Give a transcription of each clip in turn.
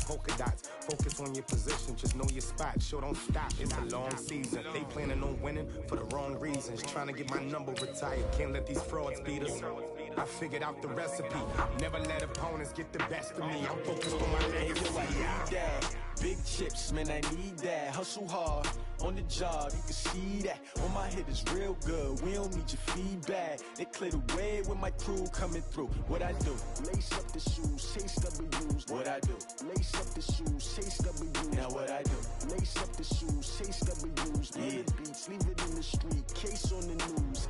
polka dots. Focus on your position, just know your spot. Sure, don't stop, it's a long season. They planning on winning for the wrong reasons. Trying to get my number retired, can't let these frauds beat us. I figured out the recipe, never let opponents get the best of me. I'm focused on my legacy. Big chips, man, I need that. Hustle hard on the job, you can see that. On my head is real good, we don't need your feedback. They clear the way with my crew coming through. What I do? Lace up the shoes, chase W's. What I do? Lace up the shoes, chase W's. Now what I do? Lace up the shoes, chase W's. Yeah. Beats, leave it in the street, case on the news.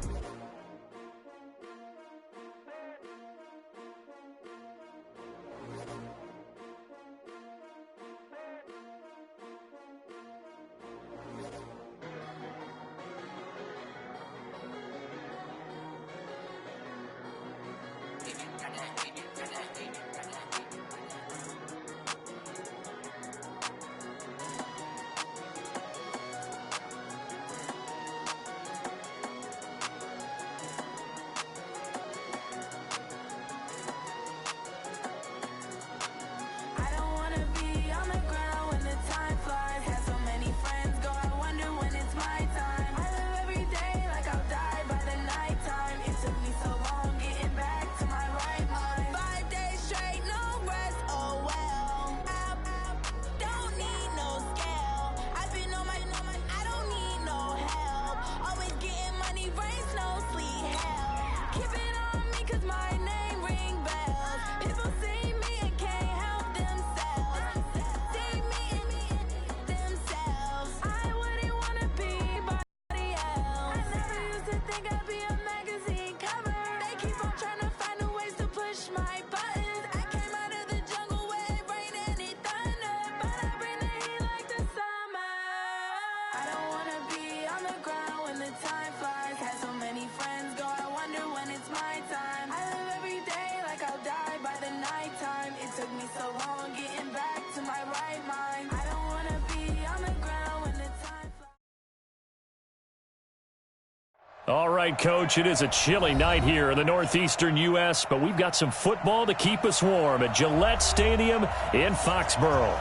All right, Coach, it is a chilly night here in the northeastern U.S., but we've got some football to keep us warm at Gillette Stadium in Foxborough.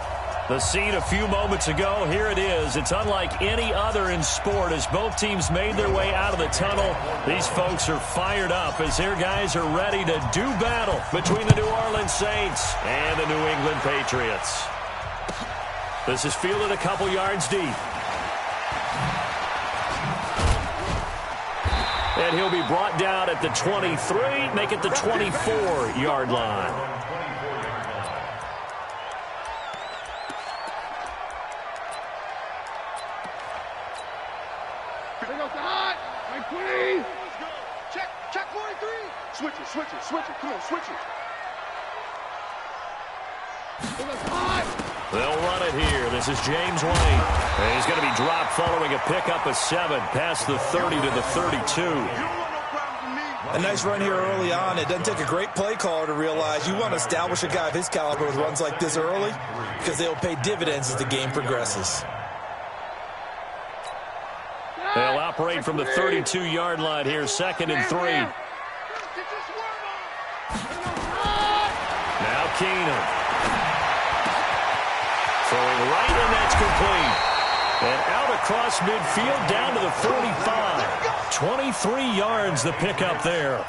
The scene a few moments ago, here it is. It's unlike any other in sport as both teams made their way out of the tunnel. These folks are fired up as their guys are ready to do battle between the New Orleans Saints and the New England Patriots. This is fielded a couple yards deep. And he'll be brought down at the 23, make it the 24-yard line. Here goes the hot. Like 20. Check 43. Switch it. Come on, switch it. Here goes the hot. They'll run it here. This is James Wayne. And he's going to be dropped following a pickup of 7 past the 30 to the 32. A nice run here early on. It doesn't take a great play caller to realize you want to establish a guy of his caliber with runs like this early because they'll pay dividends as the game progresses. They'll operate from the 32-yard line here, 2nd and 3. Now Keenum. Throwing right, and that's complete. And out across midfield, down to the 45. 23 yards the pickup there.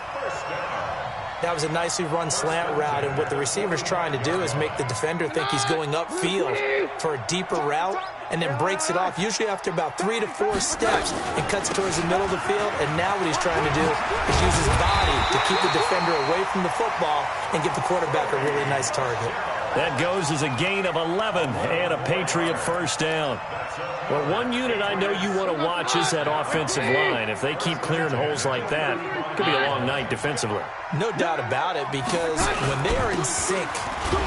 That was a nicely run slant route, and what the receiver's trying to do is make the defender think he's going upfield for a deeper route, and then breaks it off, usually after about 3 to 4 steps, and cuts towards the middle of the field. And now what he's trying to do is use his body to keep the defender away from the football and give the quarterback a really nice target. That goes as a gain of 11 and a Patriot first down. Well, one unit I know you want to watch is that offensive line. If they keep clearing holes like that, it could be a long night defensively. No doubt about it, because when they are in sync,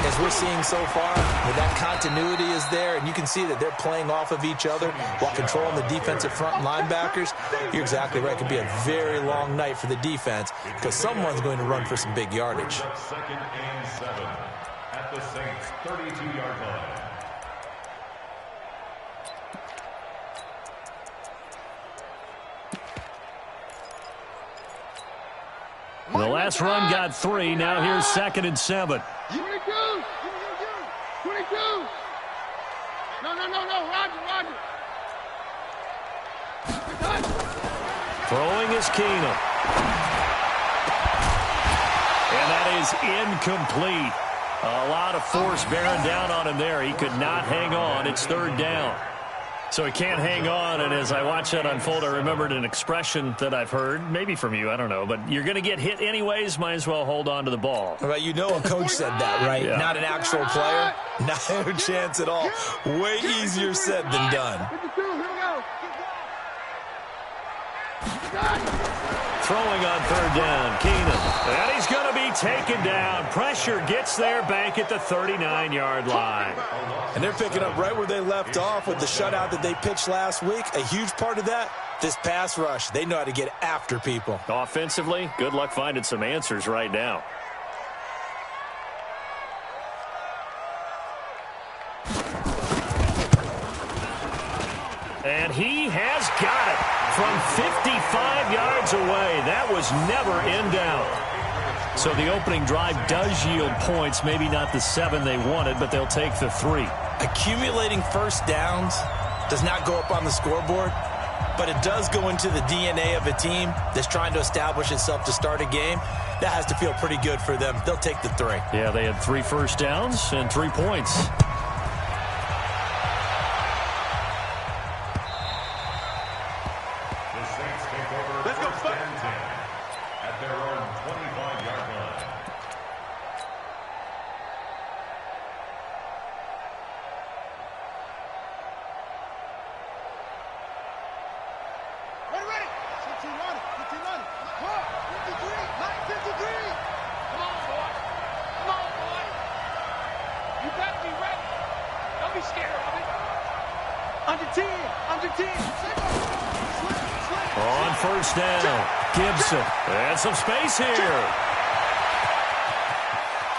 as we're seeing so far, when that continuity is there, and you can see that they're playing off of each other while controlling the defensive front linebackers, you're exactly right. It could be a very long night for the defense because someone's going to run for some big yardage. 2nd and 7 at the Saints' 32-yard line. The last run got 3. Now here's 2nd and 7. 22. 22. Roger. Throwing is Keenum. And that is incomplete. A lot of force bearing down on him there. He could not hang on. It's third down. So he can't hang on, and as I watch that unfold, I remembered an expression that I've heard, maybe from you, I don't know, but you're going to get hit anyways, might as well hold on to the ball. Well, you know a coach said that, right? Yeah. Not an actual player. No chance at all. Way easier said than done. Throwing on third down, Keenum. And he's going to be taken down. Pressure gets there back at the 39-yard line. And they're picking up right where they left off with the shutout that they pitched last week. A huge part of that, this pass rush. They know how to get after people. Offensively, good luck finding some answers right now. And he has got it from 55 yards away. That was never in doubt. So the opening drive does yield points, maybe not the 7 they wanted, but they'll take the 3. Accumulating first downs does not go up on the scoreboard, but it does go into the DNA of a team that's trying to establish itself to start a game. That has to feel pretty good for them. They'll take the 3. Yeah, they had 3 first downs and 3 points. On first down, Gibson. And some space here.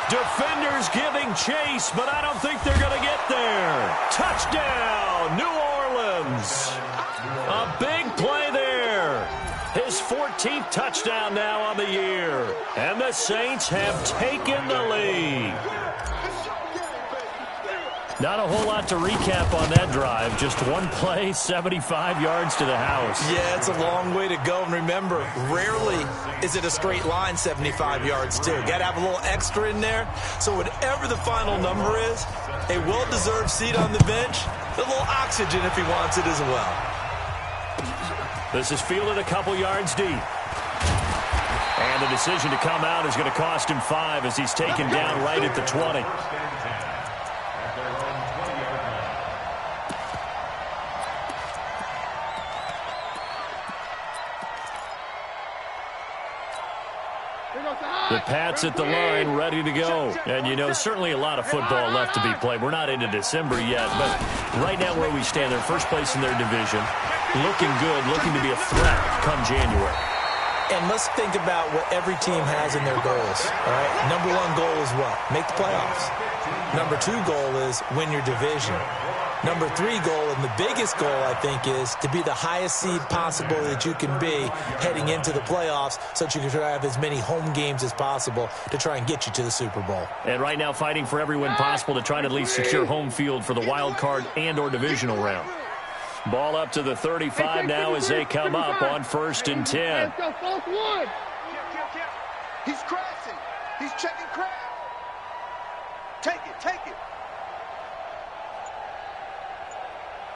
Defenders giving chase, but I don't think they're going to get there. Touchdown, New Orleans. A big play there. His 14th touchdown now on the year. And the Saints have taken the lead. Not a whole lot to recap on that drive. Just one play, 75 yards to the house. Yeah, it's a long way to go. And remember, rarely is it a straight line 75 yards, too. Got to have a little extra in there. So whatever the final number is, a well-deserved seat on the bench, a little oxygen if he wants it as well. This is fielded a couple yards deep. And the decision to come out is going to cost him 5 as he's taken down right at the 20. The Pats at the line, ready to go. And, you know, certainly a lot of football left to be played. We're not into December yet, but right now where we stand, they're first place in their division. Looking good, looking to be a threat come January. And let's think about what every team has in their goals, all right? Number 1 goal is what? Make the playoffs. Number 2 goal is win your division. Number 3 goal, and the biggest goal, I think, is to be the highest seed possible that you can be heading into the playoffs so that you can try to have as many home games as possible to try and get you to the Super Bowl. And right now fighting for every win possible to try to at least secure home field for the wild card and or divisional round. Ball up to the 35 now as they come up on 1st and 10. He's crashing. He's checking crash. Take it.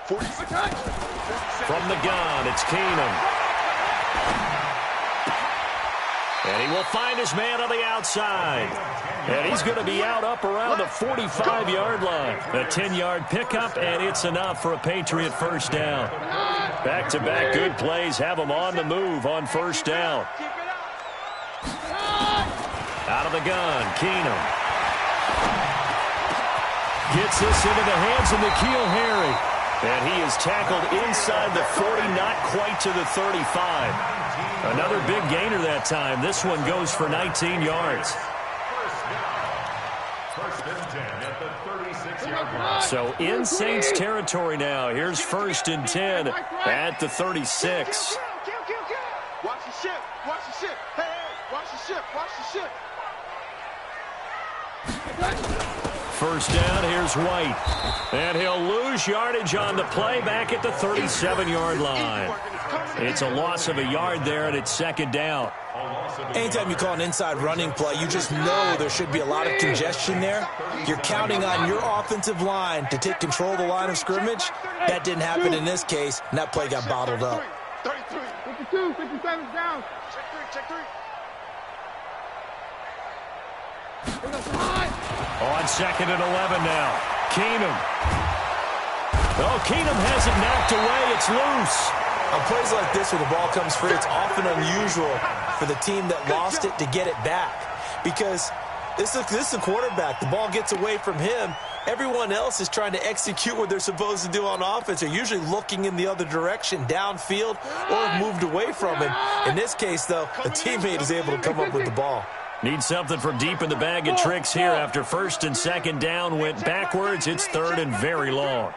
40. From the gun, it's Keenum. And he will find his man on the outside. And he's going to be out up around the 45-yard line. A 10-yard pickup, and it's enough for a Patriot first down. Back-to-back good plays have them on the move on first down. Out of the gun, Keenum. Gets this into the hands of N'Keal Harry. And he is tackled inside the 40, not quite to the 35. Another big gainer that time. This one goes for 19 yards. First and 10 at the 36-yard line. So in Saints territory now. Here's 1st and 10 at the 36. Watch the ship. Hey, watch the ship. first down. Here's White. And he'll lose yardage on the play back at the 37-yard line. It's a loss of a yard there, and it's second down. Anytime you call an inside running play, you just know there should be a lot of congestion there. You're counting on your offensive line to take control of the line of scrimmage. That didn't happen in this case, and that play got bottled up. 33, 52, 57 down. Check three. On second and 11 now. Keenum. Oh, Keenum has it knocked away. It's loose. On plays like this where the ball comes free, it's often unusual for the team that lost it to get it back. Because this is a quarterback. The ball gets away from him. Everyone else is trying to execute what they're supposed to do on offense. They're usually looking in the other direction, downfield, or have moved away from him. In this case, though, a teammate is able to come up with the ball. Need something from deep in the bag of tricks here. After first and second down went backwards, it's third and very long.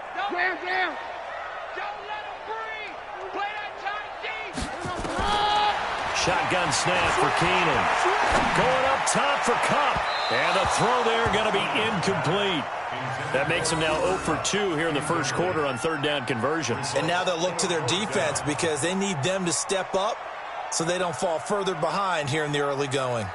Shotgun snap for Keenan. Going up top for Kupp. And the throw there going to be incomplete. That makes them now 0 for 2 here in the first quarter on third down conversions. And now they'll look to their defense because they need them to step up so they don't fall further behind here in the early going.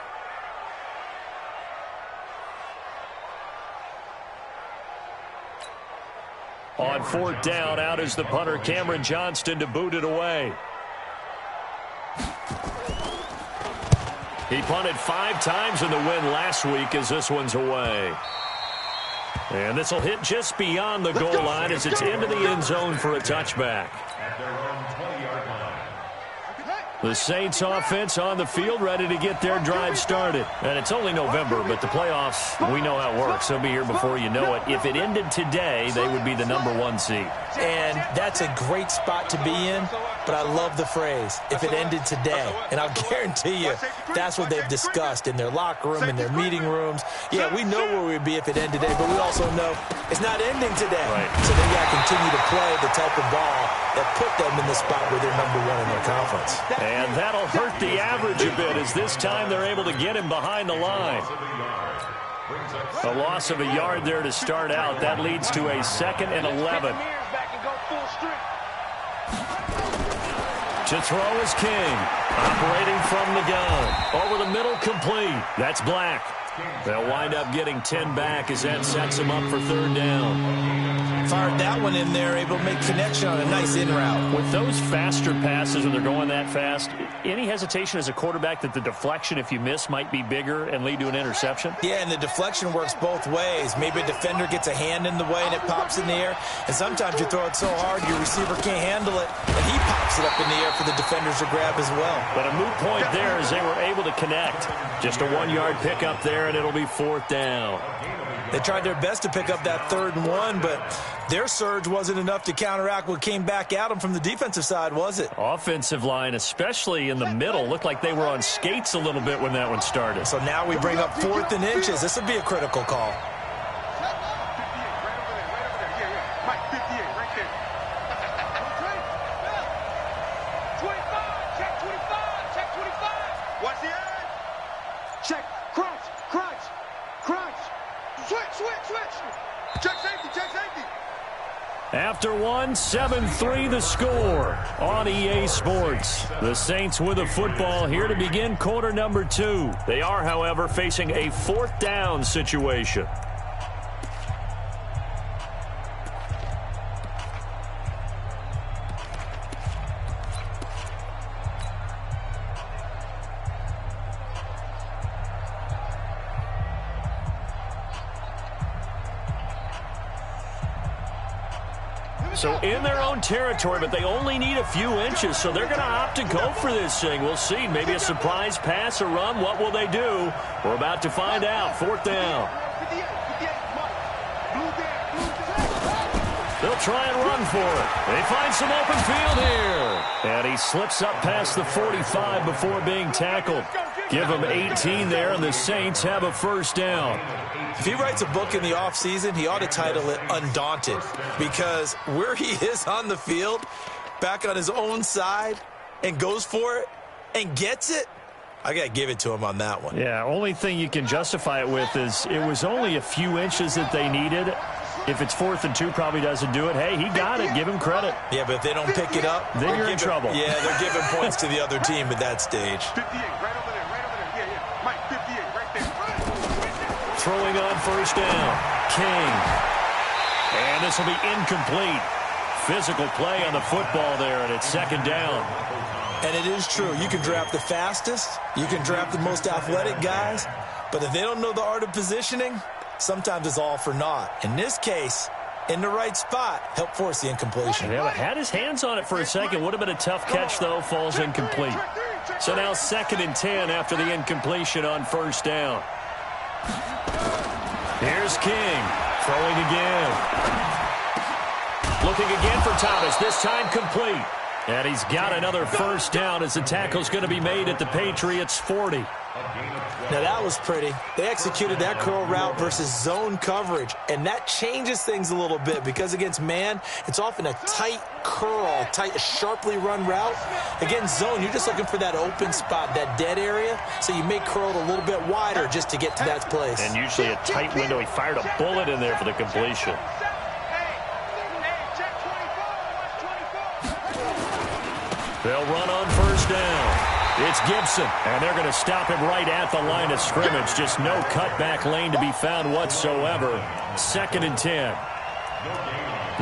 On fourth down, out is the punter, Cameron Johnston, to boot it away. He punted 5 times in the win last week as this one's away. And this will hit just beyond the goal line as it's into the end zone for a touchback. At their own 20-yard line. The Saints offense on the field ready to get their drive started. And it's only November, but the playoffs, we know how it works. They'll be here before you know it. If it ended today, they would be the #1 seed. And that's a great spot to be in, but I love the phrase, if it ended today. And I'll guarantee you, that's what they've discussed in their locker room, in their meeting rooms. Yeah, we know where we'd be if it ended today, but we also know it's not ending today. Right. So they got to continue to play the type of ball that put them in the spot where they're #1 in their conference. And that'll hurt the average a bit as this time they're able to get him behind the line. A loss of a yard there to start out. That leads to a second and 11. To throw is King. Operating from the gun. Over the middle, complete. That's Black. They'll wind up getting 10 back as that sets them up for third down. Fired that one in there, able to make connection on a nice in route. With those faster passes when they're going that fast, any hesitation as a quarterback that the deflection, if you miss, might be bigger and lead to an interception? Yeah, and the deflection works both ways. Maybe a defender gets a hand in the way and it pops in the air. And sometimes you throw it so hard your receiver can't handle it, and he pops it up in the air for the defenders to grab as well. But a moot point there as they were able to connect. Just a 1-yard pickup there, and it'll be fourth down. They tried their best to pick up that 3rd and 1, but their surge wasn't enough to counteract what came back at them from the defensive side, was it? Offensive line, especially in the middle, looked like they were on skates a little bit when that one started. So now we bring up 4th and inches. This would be a critical call. After one, 7-3 the score on EA Sports. The Saints with the football here to begin quarter number 2. They are, however, facing a 4th down situation. So in their own territory, but they only need a few inches, so they're going to opt to go for this thing. We'll see. Maybe a surprise pass or run. What will they do? We're about to find out. 4th down. They'll try and run for it. They find some open field here. And he slips up past the 45 before being tackled. Give him 18 there, and the Saints have a first down. If he writes a book in the offseason, he ought to title it Undaunted, because where he is on the field, back on his own side, and goes for it, and gets it, I got to give it to him on that one. Yeah, only thing you can justify it with is it was only a few inches that they needed. If it's 4th and 2, probably doesn't do it. Hey, he got it. Give him credit. Yeah, but if they don't pick it up, then you're in trouble. Yeah, they're giving points to the other team at that stage. 58, right over there, right over there. Yeah. Mike, 58, right there. Throwing on first down. King. And this will be incomplete. Physical play on the football there, and it's 2nd down. And it is true. You can draft the fastest. You can draft the most athletic guys. But if they don't know the art of positioning, sometimes it's all for naught. In this case, in the right spot, help force the incompletion. Yeah, had his hands on it for a second. Would have been a tough catch, though. Falls incomplete. So now 2nd and 10 after the incompletion on first down. Here's King. Throwing again. Looking again for Thomas. This time complete. And he's got another first down as the tackle's going to be made at the Patriots' 40. Now, that was pretty. They executed that curl route versus zone coverage, and that changes things a little bit because against man, it's often a tight curl, sharply run route. Against zone, you're just looking for that open spot, that dead area, so you may curl it a little bit wider just to get to that place. And usually a tight window. He fired a bullet in there for the completion. They'll run on first down. It's Gibson, and they're going to stop him right at the line of scrimmage. Just no cutback lane to be found whatsoever. 2nd and 10.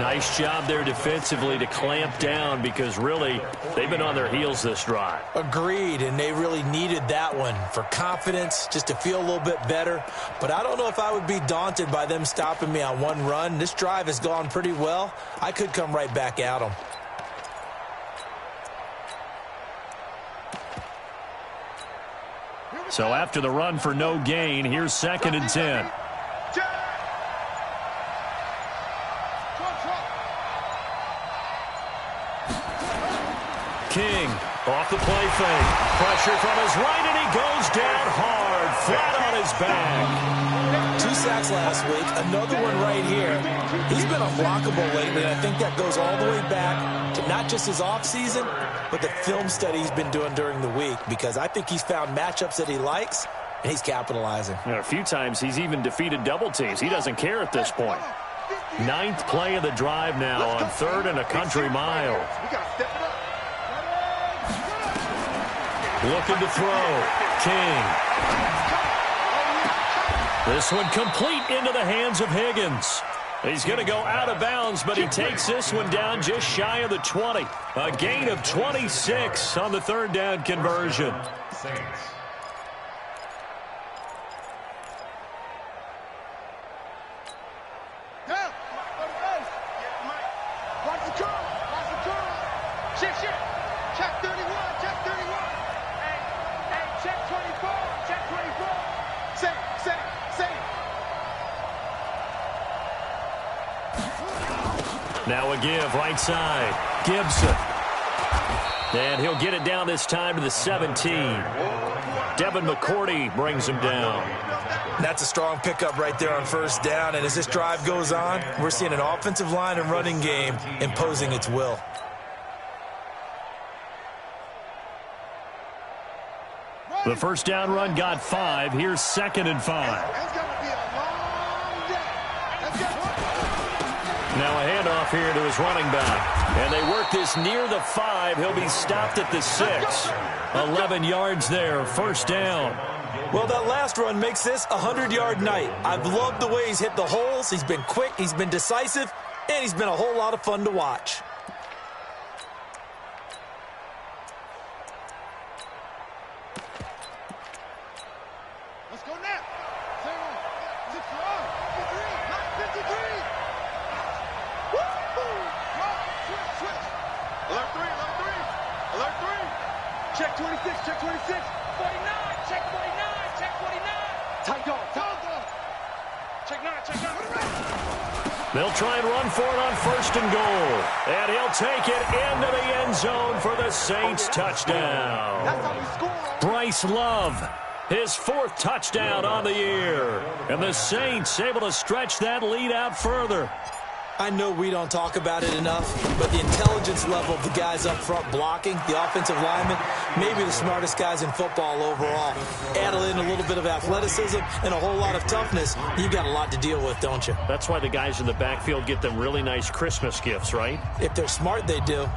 Nice job there defensively to clamp down because really they've been on their heels this drive. Agreed, and they really needed that one for confidence, just to feel a little bit better. But I don't know if I would be daunted by them stopping me on one run. This drive has gone pretty well. I could come right back at them. So after the run for no gain, here's 2nd and 10. King off the play fake. Pressure from his right, and he goes down hard, flat on his back. 2 sacks last week, another one right here. He's been unblockable lately, and I think that goes all the way back to not just his offseason, but the film study he's been doing during the week, because I think he's found matchups that he likes, and he's capitalizing. A few times he's even defeated double teams. He doesn't care at this point. 9th play of the drive now on 3rd and a country mile. Looking to throw. King. This one complete into the hands of Higgins. He's going to go out of bounds, but he takes this one down just shy of the 20. A gain of 26 on the 3rd down conversion. Check 31, check 31. Hey, check 24, check 24. Say. Now a give right side. Gibson. And he'll get it down this time to the 17. Devin McCourty brings him down. That's a strong pickup right there on first down. And as this drive goes on, we're seeing an offensive line and running game imposing its will. The first down run got 5. Here's 2nd and 5. Now a handoff here to his running back. And they work this near the 5. He'll be stopped at the 6. 11 yards there, first down. Well, that last run makes this a 100-yard night. I've loved the way he's hit the holes. He's been quick, he's been decisive, and he's been a whole lot of fun to watch. Let's go now. 53. Switch. Alert 3. Check 26, check 26. 49, check 49, check 49. Tight dog. Check 9. They'll try and run for it on 1st and goal. And he'll take it into the end zone for the Saints touchdown. That's how we score. Bryce Love, his 4th touchdown on the year. And the Saints able to stretch that lead out further. I know we don't talk about it enough, but the intelligence level of the guys up front blocking, the offensive linemen, maybe the smartest guys in football overall. Add in a little bit of athleticism and a whole lot of toughness, you've got a lot to deal with, don't you? That's why the guys in the backfield get them really nice Christmas gifts, right? If they're smart, they do.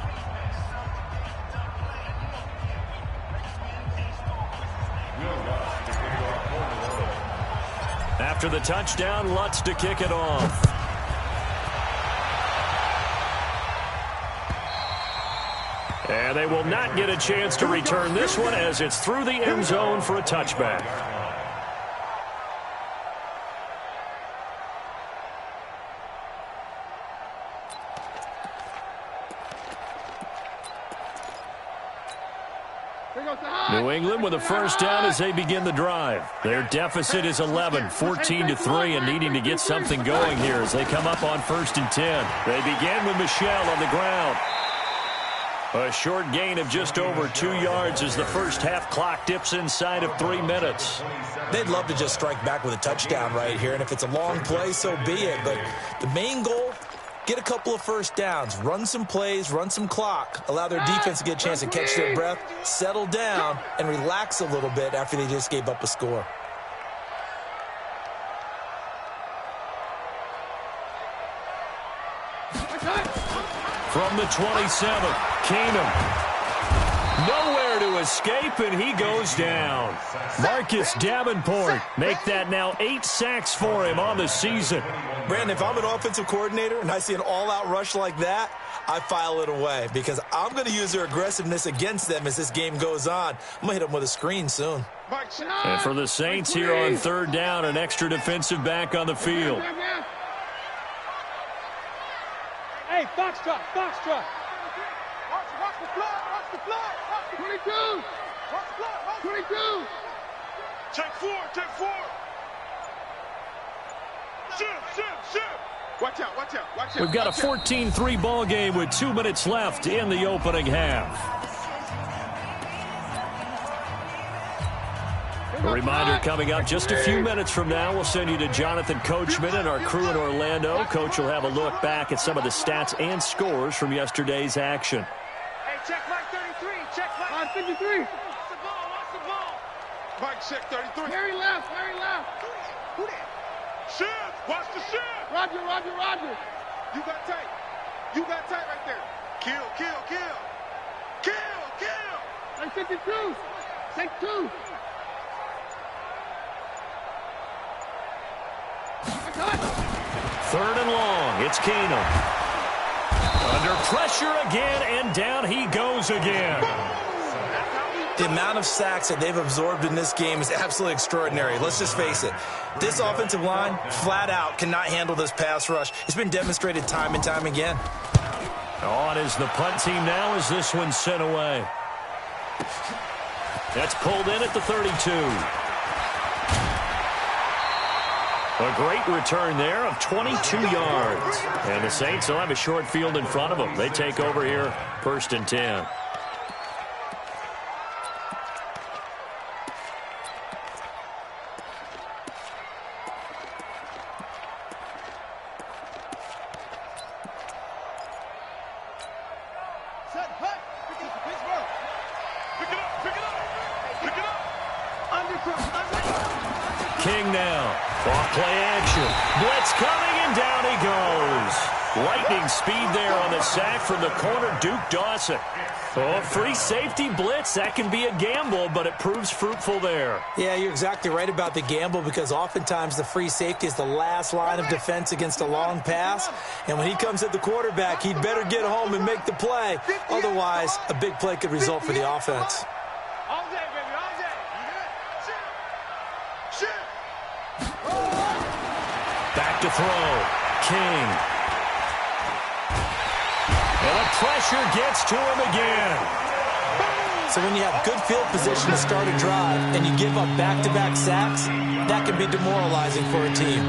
After the touchdown, Lutz to kick it off. And they will not get a chance to return this one as it's through the end zone for a touchback. New England with a first down as they begin the drive. Their deficit is 11, 14-3, and needing to get something going here as they come up on 1st and 10. They begin with Michel on the ground. A short gain of just over 2 yards as the first half clock dips inside of 3 minutes. They'd love to just strike back with a touchdown right here, and if it's a long play, so be it. But the main goal, get a couple of first downs, run some plays, run some clock, allow their defense to get a chance to catch their breath, settle down, and relax a little bit after they just gave up a score. From the 27, Keenum. Nowhere to escape, and he goes down. Marcus Davenport make that now 8 sacks for him on the season. Brandon, if I'm an offensive coordinator and I see an all-out rush like that, I file it away because I'm going to use their aggressiveness against them as this game goes on. I'm going to hit them with a screen soon. And for the Saints here on 3rd down, an extra defensive back on the field. Hey, Foxtrot, Foxtrot. Watch the flood, watch the flood. 22. Watch the flood, 22. Check 4, check 4. Shift. Watch out, watch out, watch out. We've got a 14-3 ball game with 2 minutes left in the opening half. A reminder coming up just a few minutes from now. We'll send you to Jonathan Coachman and our crew in Orlando. Coach will have a look back at some of the stats and scores from yesterday's action. Hey, check Mike 33. Check Mike 53. Watch the ball. Mike, check 33. Harry left. Who that? Shift. Watch the shift. Roger. You got tight right there. Kill. Like 52. Take 2. 3rd and long. It's Keenum. Under pressure again, and down he goes again. The amount of sacks that they've absorbed in this game is absolutely extraordinary. Let's just face it. This offensive line, flat out, cannot handle this pass rush. It's been demonstrated time and time again. On is the punt team now as this one's sent away. That's pulled in at the 32. A great return there of 22 yards. And the Saints will have a short field in front of them. They take over here, 1st and 10. King now. Off play action. Blitz coming, and down he goes. Lightning speed there on the sack from the corner, Duke Dawson. Oh, free safety blitz. That can be a gamble, but it proves fruitful there. Yeah, you're exactly right about the gamble because oftentimes the free safety is the last line of defense against a long pass. And when he comes at the quarterback, he'd better get home and make the play. Otherwise, a big play could result for the offense. All day, baby, all day. Back to throw. King. And the pressure gets to him again. So when you have good field position to start a drive and you give up back-to-back sacks, that can be demoralizing for a team.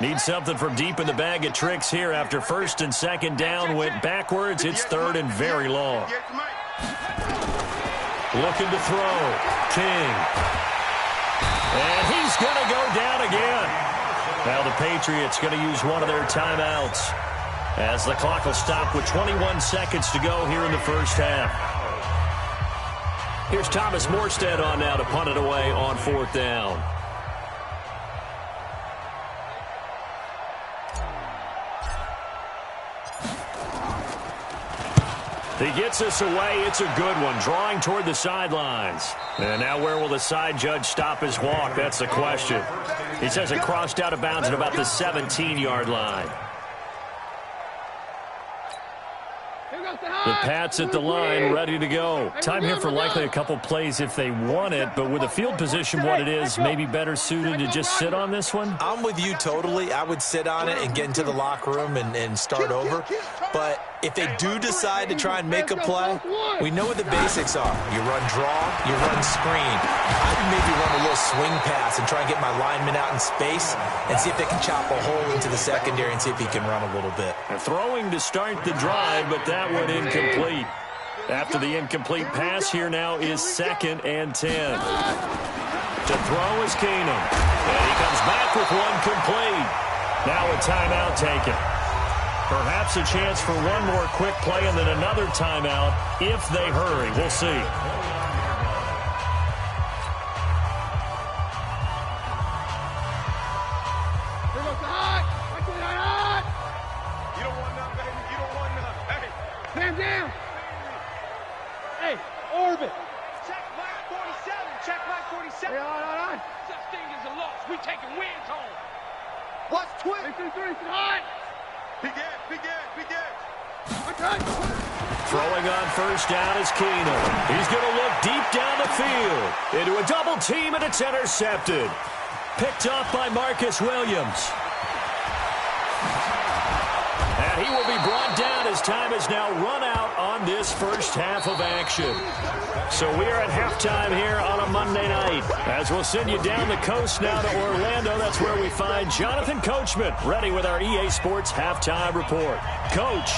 Need something from deep in the bag of tricks here after 1st and 2nd down went backwards. It's 3rd and very long. Looking to throw. King. And he's going to go down again. Now the Patriots going to use one of their timeouts as the clock will stop with 21 seconds to go here in the first half. Here's Thomas Morstead on now to punt it away on 4th down. He gets us away. It's a good one, drawing toward the sidelines. And now where will the side judge stop his walk? That's the question. He says it crossed out of bounds at about the 17-yard line. The Pats at the line, ready to go. Time here for likely a couple plays if they want it, but with the field position what it is, maybe better suited to just sit on this one? I'm with you totally. I would sit on it and get into the locker room and start over. But if they do decide to try and make a play, we know what the basics are. You run draw, you run screen. I'd maybe run a little swing pass and try and get my lineman out in space and see if they can chop a hole into the secondary and see if he can run a little bit. Throwing to start the drive, but that one incomplete. After the incomplete pass, here now is 2nd and 10. To throw is Keenum. And he comes back with one complete. Now a timeout taken. Perhaps a chance for one more quick play and then another timeout if they hurry. We'll see. Throwing on 1st down is Keenum. He's going to look deep down the field. Into a double team, and it's intercepted. Picked off by Marcus Williams. And he will be brought down as time has now run out on this first half of action. So we are at halftime here on a Monday night. As we'll send you down the coast now to Orlando, that's where we find Jonathan Coachman, ready with our EA Sports Halftime Report. Coach.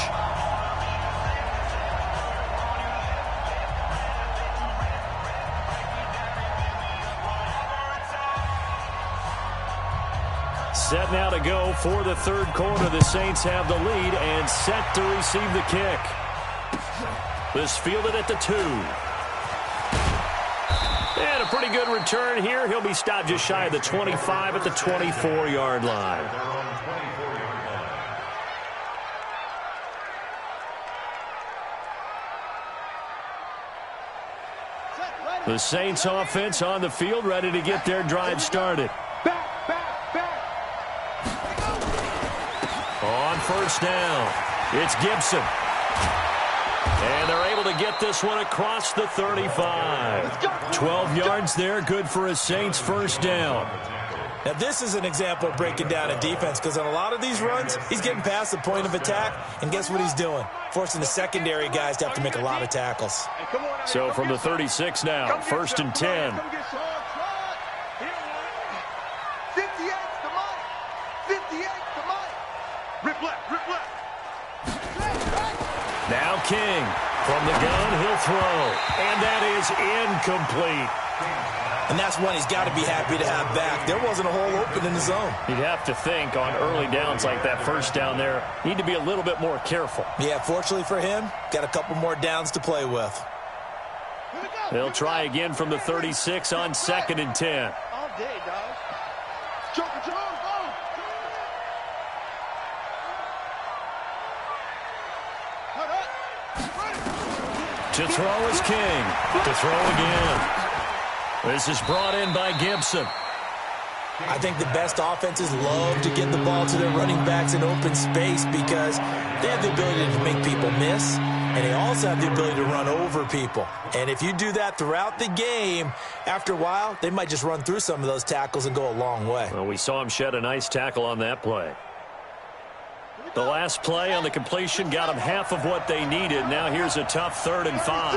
Set now to go for the 3rd quarter. The Saints have the lead and set to receive the kick. This fielded at the 2. And a pretty good return here. He'll be stopped just shy of the 25 at the 24-yard line. The Saints offense on the field, ready to get their drive started. On 1st down, it's Gibson. And they're able to get this one across the 35. 12 yards there, good for a Saints 1st down. Now, this is an example of breaking down a defense because on a lot of these runs, he's getting past the point of attack, and guess what he's doing? Forcing the secondary guys to have to make a lot of tackles. So from the 36 now, 1st and 10. Now King from the gun, he'll throw. And that is incomplete. And that's one he's got to be happy to have back. There wasn't a hole open in the zone. You'd have to think on early downs like that 1st down there, need to be a little bit more careful. Yeah, fortunately for him, got a couple more downs to play with. They'll try again from the 36 on 2nd and 10. All day, dog. To throw is King. To throw again. This is brought in by Gibson. I think the best offenses love to get the ball to their running backs in open space because they have the ability to make people miss, and they also have the ability to run over people. And if you do that throughout the game, after a while, they might just run through some of those tackles and go a long way. Well, we saw him shed a nice tackle on that play. The last play on the completion got them half of what they needed. Now here's a tough 3rd and 5.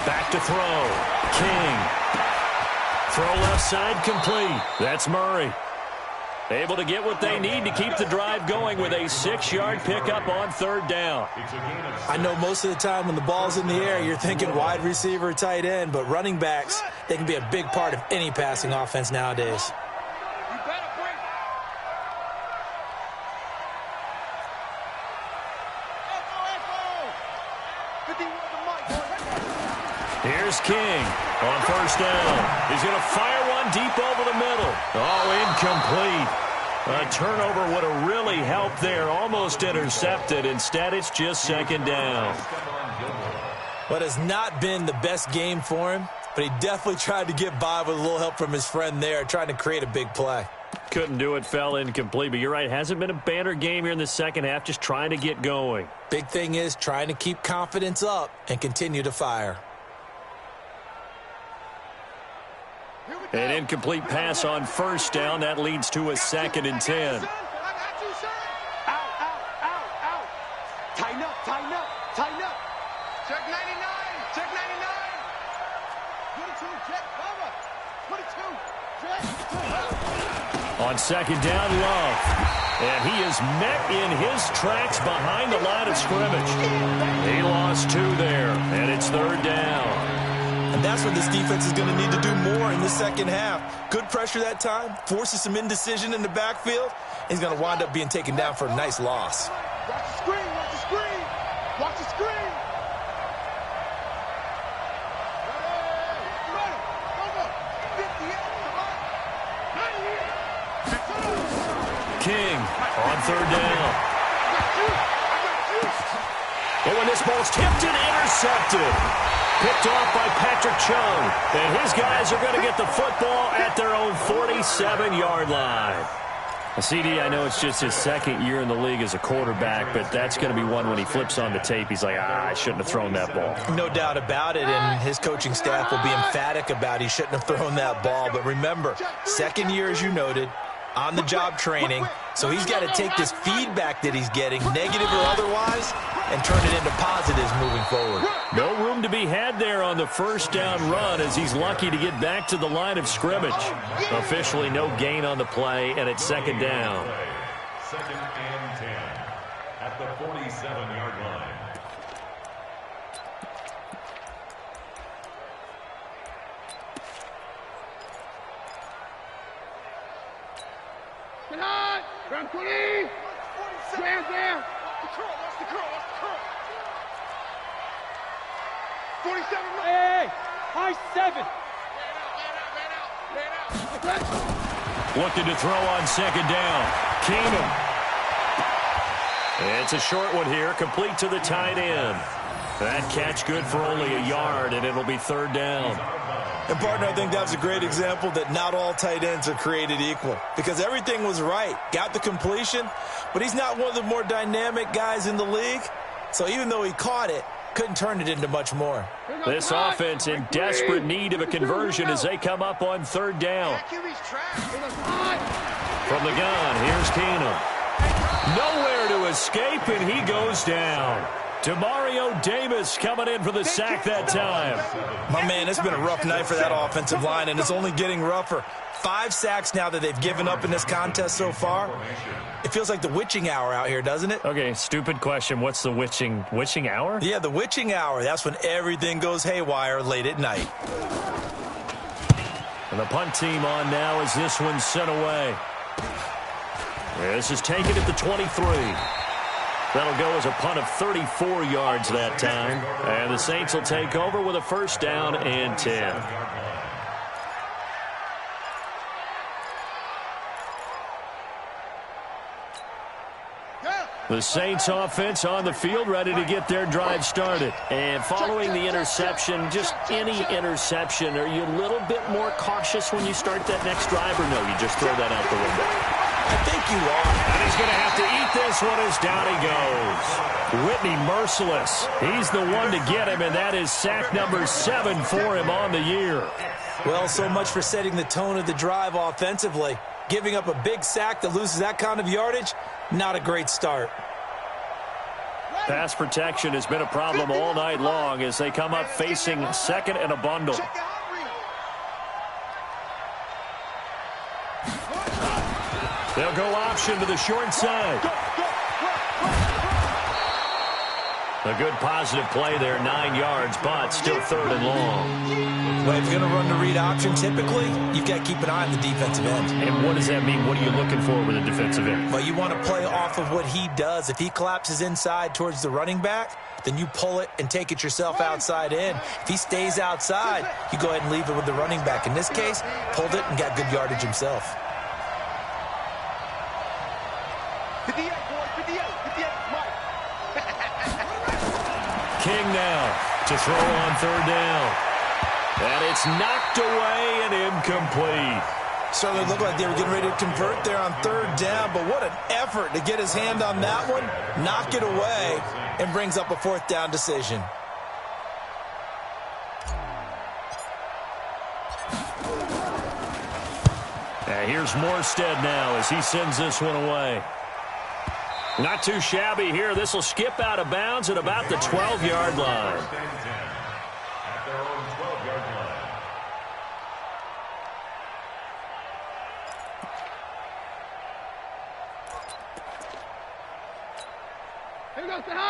Back to throw. King Throw left side complete. That's Murray. Able to get what they need to keep the drive going with a 6-yard pickup on third down. I know most of the time when the ball's in the air, you're thinking wide receiver, tight end, but running backs, they can be a big part of any passing offense nowadays. Here's King on first down. He's going to fire one deep over the middle. Oh, incomplete. A turnover would have really helped there. Almost intercepted. Instead, it's just second down. What has not been the best game for him, but he definitely tried to get by with a little help from his friend there, trying to create a big play. Couldn't do it, fell incomplete. But you're right, hasn't been a banner game here in the second half, just trying to get going. Big thing is trying to keep confidence up and continue to fire. An incomplete pass on first down. That leads to a 2nd and 10. Out. Tighten up. Check 99. Check 99. 22, check. 22, check. On second down, Love. And he is met in his tracks behind the line of scrimmage. He lost 2 there, and it's third down. And that's what this defense is going to need to do more in the second half. Good pressure that time, forces some indecision in the backfield. He's going to wind up being taken down for a nice loss. Watch the screen. Watch the screen. King on third down. And when this ball's tipped and intercepted. Picked off by Patrick Chung. And his guys are going to get the football at their own 47-yard line. CD, I know it's just his second year in the league as a quarterback, but that's going to be one when he flips on the tape. He's like, I shouldn't have thrown that ball. No doubt about it, and his coaching staff will be emphatic about he shouldn't have thrown that ball. But remember, second year, as you noted, on-the-job training, so he's got to take this feedback that he's getting, negative or otherwise, and turn it into positives moving forward. No room to be had there on the first down run as he's lucky to get back to the line of scrimmage. Officially no gain on the play, and it's second down. 2nd and 10 at the 47-yard line. Round 20. Down. Watch the curl. 47. Hey, high 7. Man out. Looking to throw on second down. Keenum. It's a short one here, complete to the tight end. That catch good for only a yard, and it'll be third down. And, partner, I think that was a great example that not all tight ends are created equal because everything was right. Got the completion, but he's not one of the more dynamic guys in the league. So even though he caught it, couldn't turn it into much more. This offense in desperate need of a conversion as they come up on third down. From the gun, here's Keenum. Nowhere to escape, and he goes down. Demario Davis coming in for the sack that time. My man, it's been a rough night for that offensive line, and it's only getting rougher. 5 sacks now that they've given up in this contest so far. It feels like the witching hour out here, doesn't it? Okay, stupid question. What's the witching hour? Yeah, the witching hour. That's when everything goes haywire late at night. And the punt team on now as this one's sent away. This is taken at the 23. That'll go as a punt of 34 yards that time. And the Saints will take over with a first down and 10. The Saints offense on the field ready to get their drive started. And following the interception, just any interception, are you a little bit more cautious when you start that next drive, or no, you just throw that out the window? I think you are. And he's going to have to eat this one as down he goes. Whitney merciless. He's the one to get him, and that is sack number 7 for him on the year. Well, so much for setting the tone of the drive offensively. Giving up a big sack that loses that kind of yardage, not a great start. Pass protection has been a problem all night long as they come up facing second and a bundle. They'll go option to the short side. A good positive play there, 9 yards, but still 3rd and long. Well, if you're going to run the read option, typically, you've got to keep an eye on the defensive end. And what does that mean? What are you looking for with a defensive end? Well, you want to play off of what he does. If he collapses inside towards the running back, then you pull it and take it yourself outside in. If he stays outside, you go ahead and leave it with the running back. In this case, pulled it and got good yardage himself. 58, boy, 58, Mike. King now to throw on 3rd down. And it's knocked away and incomplete. Certainly looked like they were getting ready to convert there on 3rd down, but what an effort to get his hand on that one, knock it away, and brings up a 4th down decision. Here's Morstead now as he sends this one away. Not too shabby here. This will skip out of bounds at about the 12-yard line. At their own 12-yard line.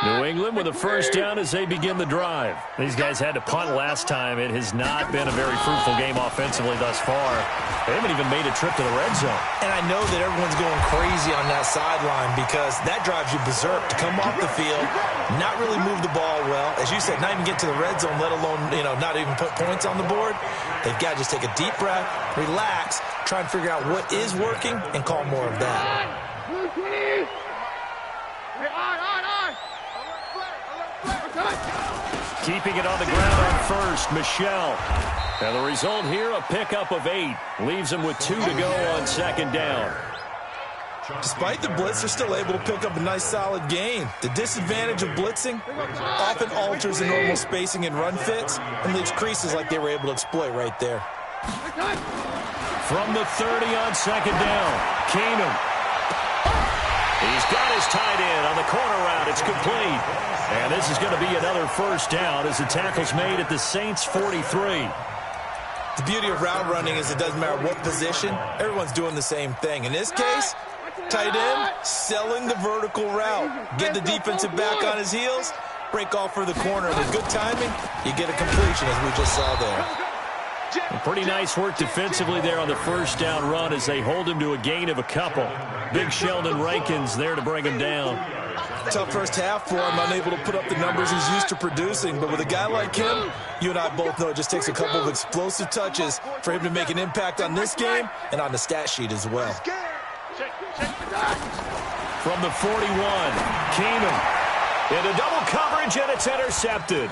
New England with a 1st down as they begin the drive. These guys had to punt last time. It has not been a very fruitful game offensively thus far. They haven't even made a trip to the red zone. And I know that everyone's going crazy on that sideline because that drives you berserk to come off the field, not really move the ball well. As you said, not even get to the red zone, let alone, not even put points on the board. They've got to just take a deep breath, relax, try and figure out what is working and call more of that. Keeping it on the ground on 1st, Michelle. And the result here, a pickup of 8. Leaves him with 2 to go on 2nd down. Despite the blitz, they're still able to pick up a nice, solid gain. The disadvantage of blitzing often alters the normal spacing and run fits and leaves creases like they were able to exploit right there. From the 30 on 2nd down, Keenum. He's got his tight end on the corner route. It's complete. And this is going to be another 1st down as the tackle's made at the Saints' 43. The beauty of route running is it doesn't matter what position. Everyone's doing the same thing. In this case, tight end selling the vertical route. Get the defensive back on his heels, break off for the corner. With good timing, you get a completion as we just saw there. Pretty nice work defensively there on the 1st down run as they hold him to a gain of a couple. Big Sheldon Rankins there to bring him down. Tough first half for him, unable to put up the numbers he's used to producing. But with a guy like him, you and I both know it just takes a couple of explosive touches for him to make an impact on this game and on the stat sheet as well. From the 41, Keenum into double coverage, and it's intercepted.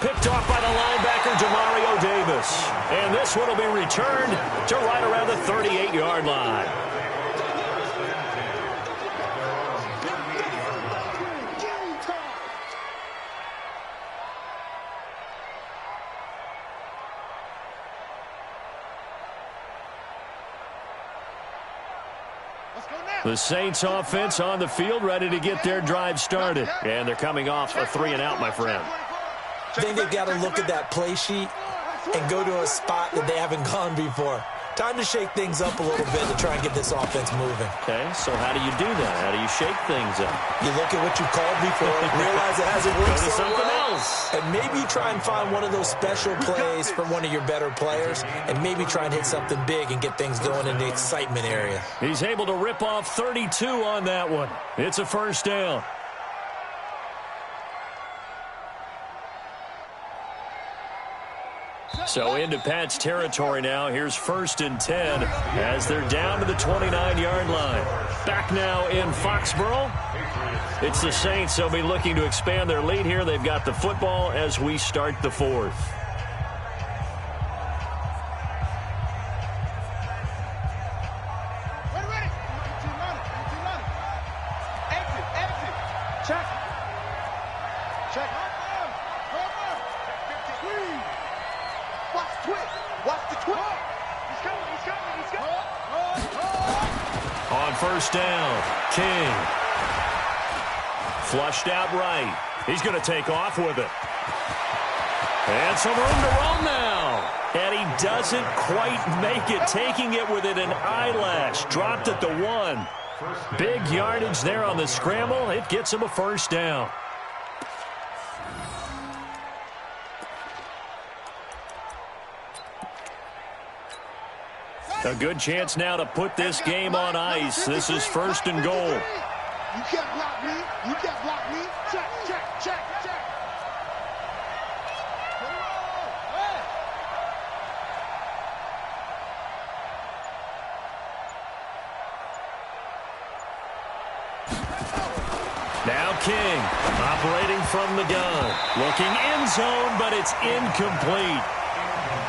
Picked off by the linebacker, Demario Davis. And this one will be returned to right around the 38-yard line. The Saints offense on the field, ready to get their drive started. And they're coming off a 3-and-out, my friend. I think they've got to look at that play sheet and go to a spot that they haven't gone before. Time to shake things up a little bit to try and get this offense moving. Okay, so how do you do that? How do you shake things up? You look at what you called before, realize it hasn't worked Go to so something well, else. and maybe try and find one of those special plays from one of your better players, and maybe try and hit something big and get things going in the excitement area. He's able to rip off 32 on that one. It's a 1st down. So into Pat's territory now. Here's 1st and 10 as they're down to the 29-yard line. Back now in Foxborough. It's the Saints. They'll be looking to expand their lead here. They've got the football as we start the 4th. On 1st down, King. Flushed out right. He's going to take off with it. And some room to run now. And he doesn't quite make it, taking it within an eyelash. Dropped at the 1. Big yardage there on the scramble. It gets him a first down. A good chance now to put this game on ice. This is 1st and goal. You can't block me. You can't block me. Check, check, check, check. Now King, operating from the gun. Looking end zone, but it's incomplete.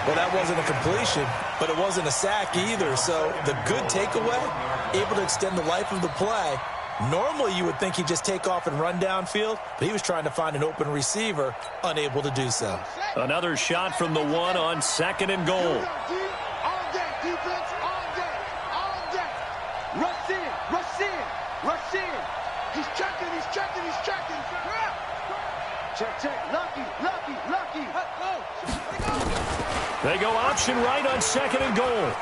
Well, that wasn't a completion, but it wasn't a sack either. So the good takeaway, able to extend the life of the play. Normally you would think he'd just take off and run downfield, but he was trying to find an open receiver, unable to do so. Another shot from the 1 on 2nd and goal. All day, defense, all day, all day. Rush in, rush in, rush in. He's checking, he's checking, he's checking. Check, check, lucky, lucky, lucky. They go option right on 2nd and goal.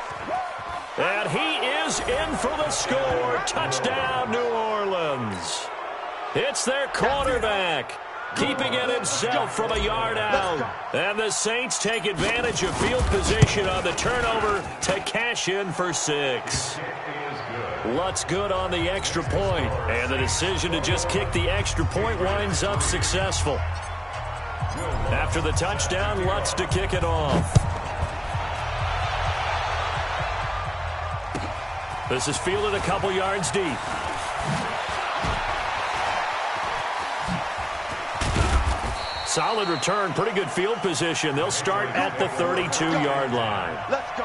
And he is in for the score. Touchdown, New Orleans. It's their quarterback, keeping it himself from a yard out. And the Saints take advantage of field position on the turnover to cash in for 6. Lutz good on the extra point, and the decision to just kick the extra point winds up successful. After the touchdown, Lutz to kick it off. This is fielded a couple yards deep. Solid return, pretty good field position. They'll start at the 32-yard line. Let's go.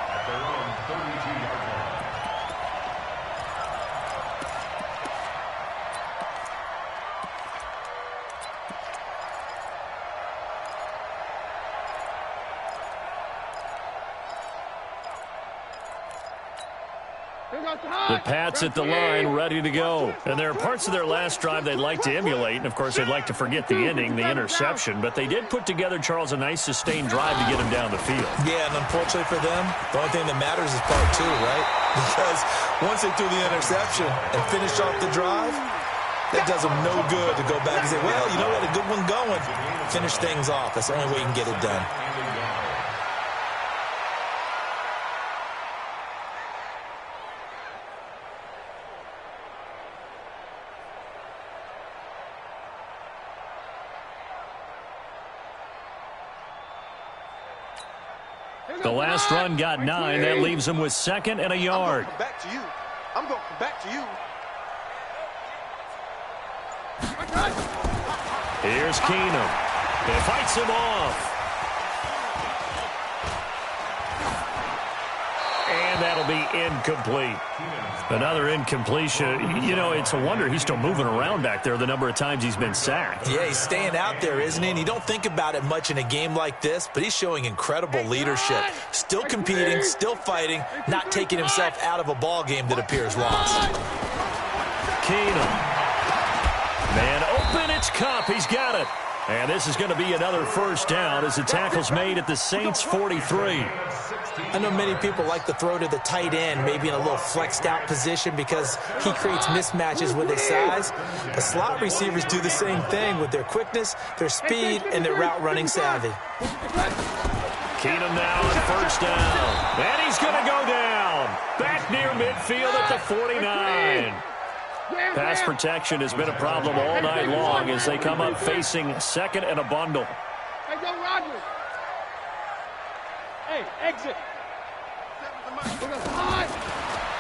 The Pats at the line, ready to go. And there are parts of their last drive they'd like to emulate. And, of course, they'd like to forget the ending, the interception. But they did put together, Charles, a nice sustained drive to get him down the field. Yeah, and unfortunately for them, the only thing that matters is part 2, right? Because once they threw the interception and finished off the drive, that does them no good to go back and say, well, you know what, a good one going. Finish things off. That's the only way you can get it done. The last run got 9. That leaves him with 2nd and a yard. I'm going to come back to you. I'm going to come back to you. Here's Keenum. He fights him off. And that'll be incomplete. Another incompletion. You know, it's a wonder he's still moving around back there the number of times he's been sacked. Yeah, he's staying out there, isn't he? And you don't think about it much in a game like this, but he's showing incredible leadership. Still competing, still fighting, not taking himself out of a ball game that appears lost. Keenum. Man open, it's Cup. He's got it. And this is going to be another first down as the tackle's made at the Saints' 43. I know many people like to throw to the tight end, maybe in a little flexed out position because he creates mismatches with his size. But slot receivers do the same thing with their quickness, their speed, and their route running savvy. Keenum now on first down. And he's going to go down. Back near midfield at the 49. Pass protection has been a problem all night long as they come up facing 2nd and a bundle. Hey, go Rodgers. Hey, exit.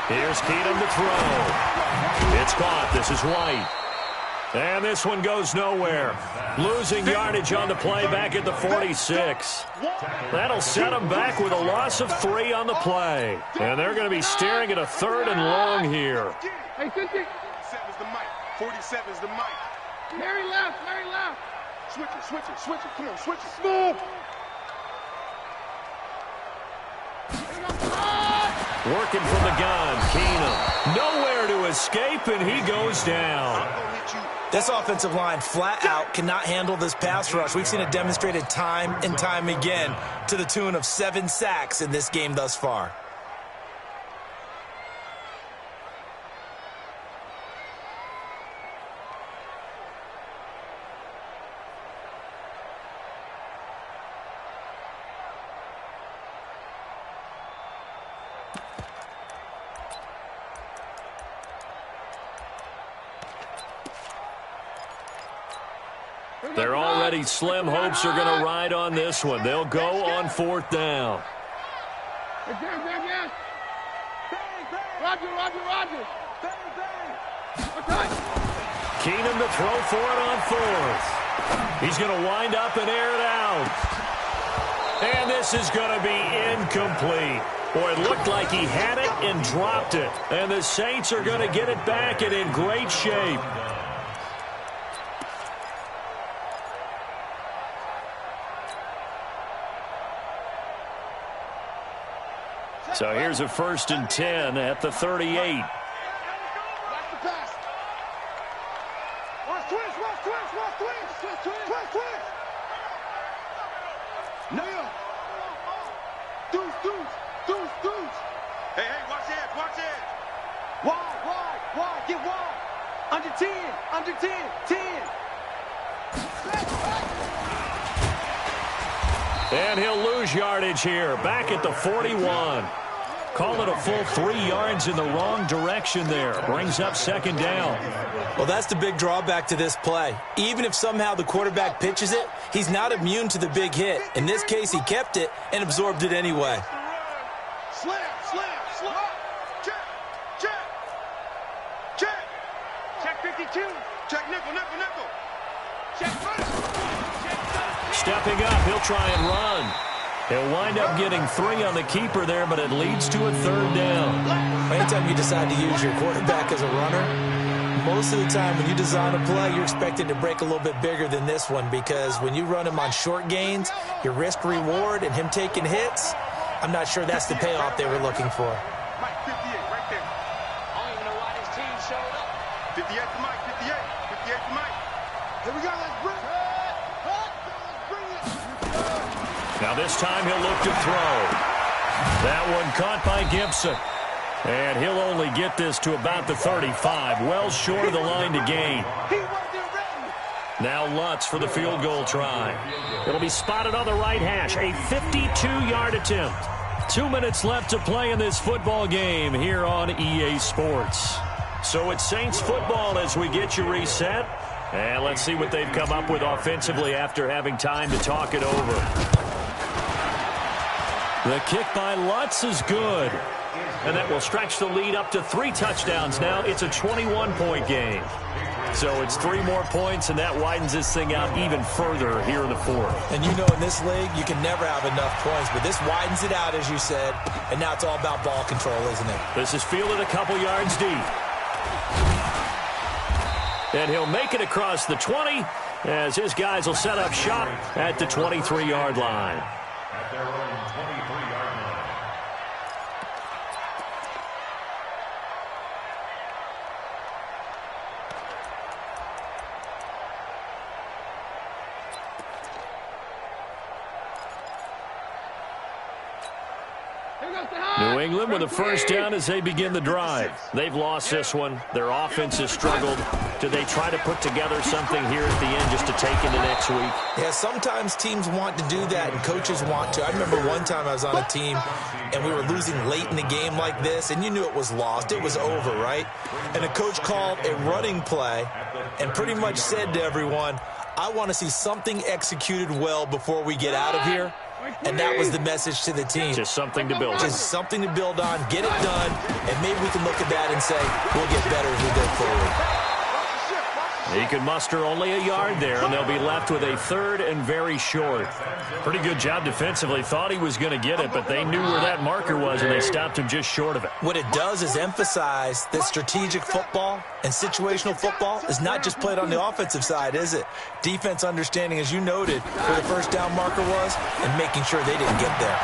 Here's Keenum to throw. It's caught. This is White. And this one goes nowhere. Losing yardage on the play back at the 46. That'll set them back with a loss of 3 on the play. And they're going to be staring at a 3rd and long here. Hey, 47's the mic. 47's the mic. Larry left, Larry left. Switch it, switch it, switch it. Come on, switch it. Smooth. Working from the gun, Keenum. Nowhere to escape, and he goes down. I'm going to hit you This offensive line flat out cannot handle this pass rush. We've seen it demonstrated time and time again to the tune of 7 sacks in this game thus far. They're already slim hopes are going to ride on this one. They'll go on 4th down. Roger. Keenum to throw for it on 4th. He's going to wind up and air it out. And this is going to be incomplete. Boy, it looked like he had it and dropped it. And the Saints are going to get it back and in great shape. So here's a 1st and 10 at the 38. Watch the pass. Watch twist. Nail. Deuce. Hey, watch it. Wide. Get wide. Under 10. And he'll lose yardage here. Back at the 41. Call it a full 3 yards in the wrong direction there. Brings up 2nd down. Well, that's the big drawback to this play. Even if somehow the quarterback pitches it, he's not immune to the big hit. In this case, he kept it and absorbed it anyway. Slam. Check 52. Check nickel. Check first. Stepping up, he'll try and run. He'll wind up getting 3 on the keeper there, but it leads to a 3rd down. Anytime you decide to use your quarterback as a runner, most of the time when you design a play, you're expected to break a little bit bigger than this one, because when you run him on short gains, your risk-reward and him taking hits, I'm not sure that's the payoff they were looking for. Mike, 58, right there. I don't even know why this team showed up. 58 to Mike, 58 to Mike. Here we go, let's bring it. Now this time he'll look to throw. That one caught by Gibson. And he'll only get this to about the 35, well short of the line to gain. Now Lutz for the field goal try. It'll be spotted on the right hash, a 52-yard attempt. 2 minutes left to play in this football game here on EA Sports. So it's Saints football as we get you reset. And let's see what they've come up with offensively after having time to talk it over. The kick by Lutz is good. And that will stretch the lead up to 3 touchdowns now. It's a 21-point game. So it's 3 more points, and that widens this thing out even further here in the 4th. And you know in this league, you can never have enough points, but this widens it out, as you said, and now it's all about ball control, isn't it? This is fielded a couple yards deep. And he'll make it across the 20 as his guys will set up shop at the 23-yard line. At their own 23-yard line. New England with a 1st down as they begin the drive. They've lost this one. Their offense has struggled. Do they try to put together something here at the end just to take into next week? Yeah, sometimes teams want to do that and coaches want to. I remember one time I was on a team and we were losing late in the game like this, and you knew it was lost. It was over, right? And the coach called a running play and pretty much said to everyone, I want to see something executed well before we get out of here. And that was the message to the team. Just something to build on. Just something to build on, get it done, and maybe we can look at that and say, we'll get better as we go forward. He can muster only a yard there, and they'll be left with a 3rd and very short. Pretty good job defensively. Thought he was going to get it, but they knew where that marker was, and they stopped him just short of it. What it does is emphasize that strategic football and situational football is not just played on the offensive side, is it? Defense understanding, as you noted, where the 1st down marker was and making sure they didn't get there.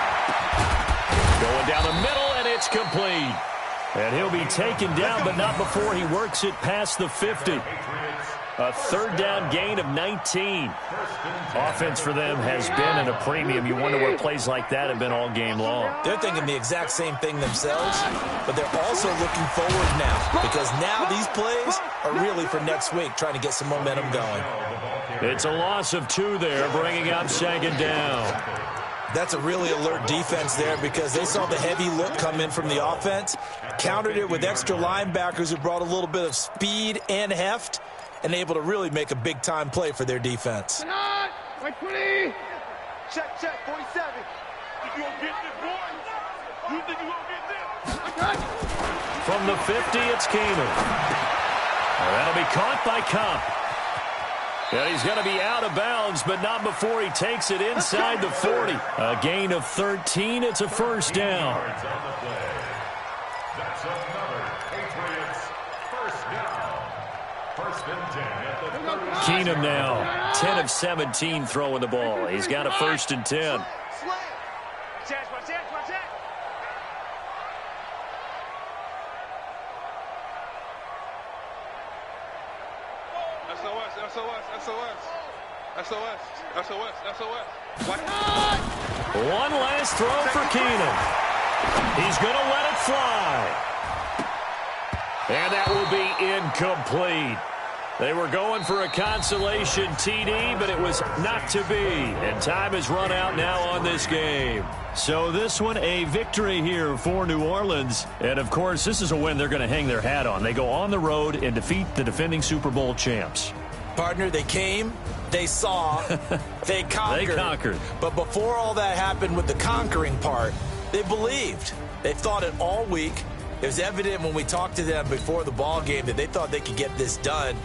Going down the middle, and it's complete. And he'll be taken down, but not before he works it past the 50. A third down gain of 19. Offense for them has been at a premium. You wonder what plays like that have been all game long. They're thinking the exact same thing themselves, but they're also looking forward now because now these plays are really for next week, trying to get some momentum going. It's a loss of 2 there, bringing up 2nd down. That's a really alert defense there because they saw the heavy look come in from the offense, countered it with extra linebackers who brought a little bit of speed and heft, and able to really make a big-time play for their defense. Check, 47. You gonna get this, boy? You think you gonna get this? From the 50, it's Keenum. That'll be caught by Cup. And he's going to be out of bounds, but not before he takes it inside the 40. A gain of 13. It's a first down. That's another Patriots first down. First and 10 at the 30. Keenum now 10 of 17 throwing the ball. He's got a first and 10. One last throw for Keenum. He's going to let it fly. And that will be incomplete. They were going for a consolation TD, but it was not to be. And time has run out now on this game. So this one, a victory here for New Orleans. And, of course, this is a win they're going to hang their hat on. They go on the road and defeat the defending Super Bowl champs. Partner, they came, they saw, they conquered. They conquered. But before all that happened with the conquering part, they believed. They thought it all week. It was evident when we talked to them before the ball game that they thought they could get this done.